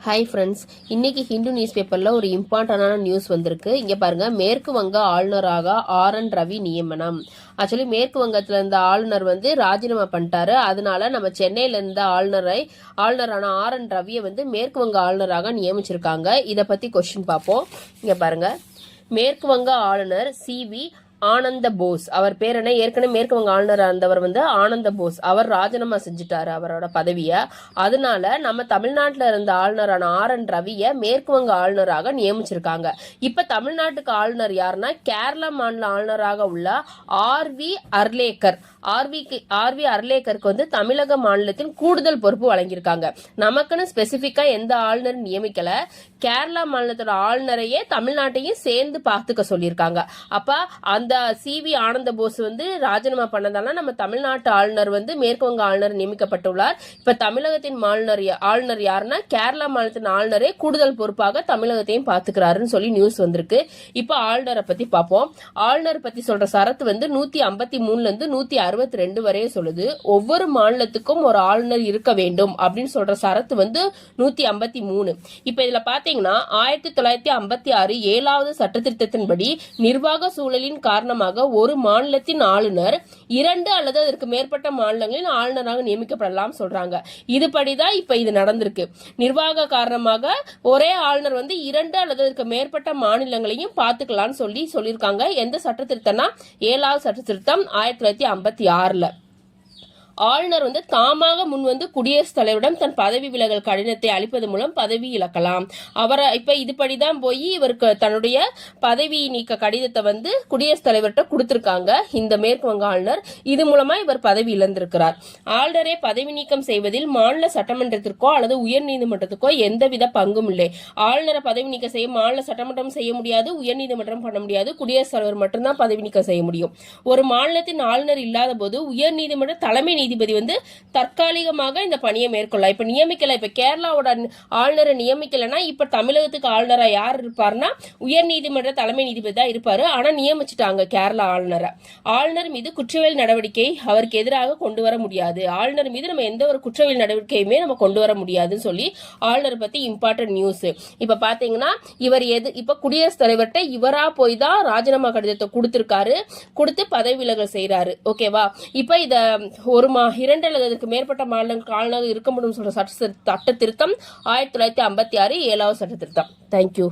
Hi friends, இன்னைக்கு Hindu news பேப்பர்ல ஒரு இம்பார்ட்டன்டான நியூஸ் வந்திருக்கு. இங்க பாருங்க, மேற்கு வங்க ஆளுநராக RN ரவி நியமனம். ஆக்சுவலி மேற்கு வங்கத்துல இருந்த ஆளுநர் ராஜினாமா பண்ணிட்டாரு. அதனால நம்ம சென்னையில இருந்த ஆளுநரான RN ரவியை மேற்கு வங்க ஆளுநராக நியமிச்சிருக்காங்க. இதை பத்தி கொஸ்டின் பார்ப்போம். இங்க பாருங்க, மேற்கு வங்க ஆளுநர் CV ஆனந்த போஸ், அவர் பேர் என்ன, ஏற்கனவே மேற்கு வங்க ஆளுநர் இருந்தவர் ஆனந்த போஸ், அவர் ராஜினாமா செஞ்சுட்டாரு அவரோட பதவிய. அதனால நம்ம தமிழ்நாட்டில் இருந்த ஆளுநரான RN ரவிய மேற்கு வங்க ஆளுநராக நியமிச்சிருக்காங்க. இப்ப தமிழ்நாட்டுக்கு ஆளுநர் யாருன்னா, கேரள மாநில ஆளுநராக உள்ள RV அர்லேக்கர். RV அர்லேக்கருக்கு தமிழக மாநிலத்தின் கூடுதல் பொறுப்பு வழங்கியிருக்காங்க. நமக்குன்னு ஸ்பெசிபிக்கா எந்த ஆளுநர் நியமிக்கல, கேரளா மாநிலத்தோட ஆளுநரையே தமிழ்நாட்டையும் சேர்ந்து பார்த்துக்க சொல்லியிருக்காங்க. அப்ப அந்த CV ஆனந்த போஸ் ராஜினாமா பண்ணதால நம்ம தமிழ்நாட்டு ஆளுநர் மேற்கு வங்க ஆளுநர் நியமிக்கப்பட்டுள்ளார். இப்ப தமிழகத்தின் ஆளுநர் யாருன்னா, கேரளா மாநிலத்தின் ஆளுநரே கூடுதல் பொறுப்பாக தமிழகத்தையும் பார்த்துக்கிறாருன்னு சொல்லி நியூஸ் வந்திருக்கு. இப்ப ஆளுநரை பத்தி பார்ப்போம். ஆளுநர் பத்தி சொல்ற சரத்து 153ல இருந்து 162 வரையே சொல்லுது. ஒவ்வொரு மாநிலத்துக்கும் ஒரு ஆளுநர் இருக்க வேண்டும் அப்படின்னு சொல்ற சரத்து 153. இப்ப இதுல பாத்தீங்கன்னா 1956 7வது சட்ட திருத்தத்தின்படி நிர்வாக சூழலின் காரணமாக ஒரு மாநிலத்தின் ஆளுநர் 2 அல்லது அதற்கு மேற்பட்ட மாநிலங்களின் ஆளுநராக நியமிக்கப்படலாம் சொல்றாங்க. இதுபடிதான் இப்ப இது நடந்திருக்கு. நிர்வாக காரணமாக ஒரே ஆளுநர் 2 அல்லது அதற்கு மேற்பட்ட மாநிலங்களையும் பார்த்துக்கலாம்னு சொல்லியிருக்காங்க. எந்த சட்ட திருத்தம்னா 7வது சட்ட திருத்தம் 1956ல. ஆளுநர் தாமாக முன் குடியரசுத் தலைவரிடம் தன் பதவி விலகல் கடிதத்தை அளிப்பது மூலம் பதவி இழக்கலாம். அவரை இப்ப இதுபடிதான் போய் இவருக்கு தன்னுடைய பதவி நீக்க கடிதத்தை குடியரசுத் தலைவர்கிட்ட கொடுத்திருக்காங்க இந்த மேற்கு வங்க ஆளுநர். இது மூலமா இவர் பதவி இழந்திருக்கிறார். ஆளுநரை பதவி நீக்கம் செய்வதில் மாநில சட்டமன்றத்திற்கோ அல்லது உயர் நீதிமன்றத்துக்கோ எந்தவித பங்கும் இல்லை. ஆளுநரை பதவி நீக்கம் செய்ய மாநில சட்டமன்றம் செய்ய முடியாது, உயர் நீதிமன்றம் பண்ண முடியாது. குடியரசுத் தலைவர் மட்டும்தான் பதவி நீக்கம் செய்ய முடியும். ஒரு மாநிலத்தின் ஆளுநர் இல்லாத போது உயர் நீதிமன்ற தலைமை நீதிபதி தற்காலிகமாக இந்த பணியை மேற்கொள்ள இப்ப நியமிக்கல. இப்ப கேரளாவோட ஆளுநரை நியமிக்கலன்னா இப்ப தமிழகத்துக்கு ஆளுநரா யார் இருப்பாருன்னா உயர் நீதிமன்ற தலைமை நீதிபதி தான் இருப்பாரு. ஆனா நியமிச்சுட்டாங்க கேரளா ஆளுநரை. ஆளுநர் மீது குற்றவியல் நடவடிக்கை அவருக்கு எதிராக கொண்டு வர முடியாது. ஆளுநர் மீது நம்ம எந்த ஒரு குற்றவியல் நடவடிக்கையுமே நம்ம கொண்டு வர முடியாதுன்னு சொல்லி ஆளுநர் பத்தி இம்பார்ட்டன்ட் நியூஸ். இப்ப பாத்தீங்கன்னா இவர் இப்ப குடியரசுத் தலைவர்கிட்ட இவரா போய் தான் ராஜினாமா கடிதத்தை கொடுத்திருக்காரு. கொடுத்து பதவி விலகல் செய்யறாரு. ஓகேவா? இப்ப இத 2 அல்லது அதற்கு மேற்பட்ட மாநிலங்களுக்கு ஆளுநராக இருக்க முடியும் சொல்ற சட்ட திருத்தம் 1956 7வது சட்ட திருத்தம். தேங்க்யூ.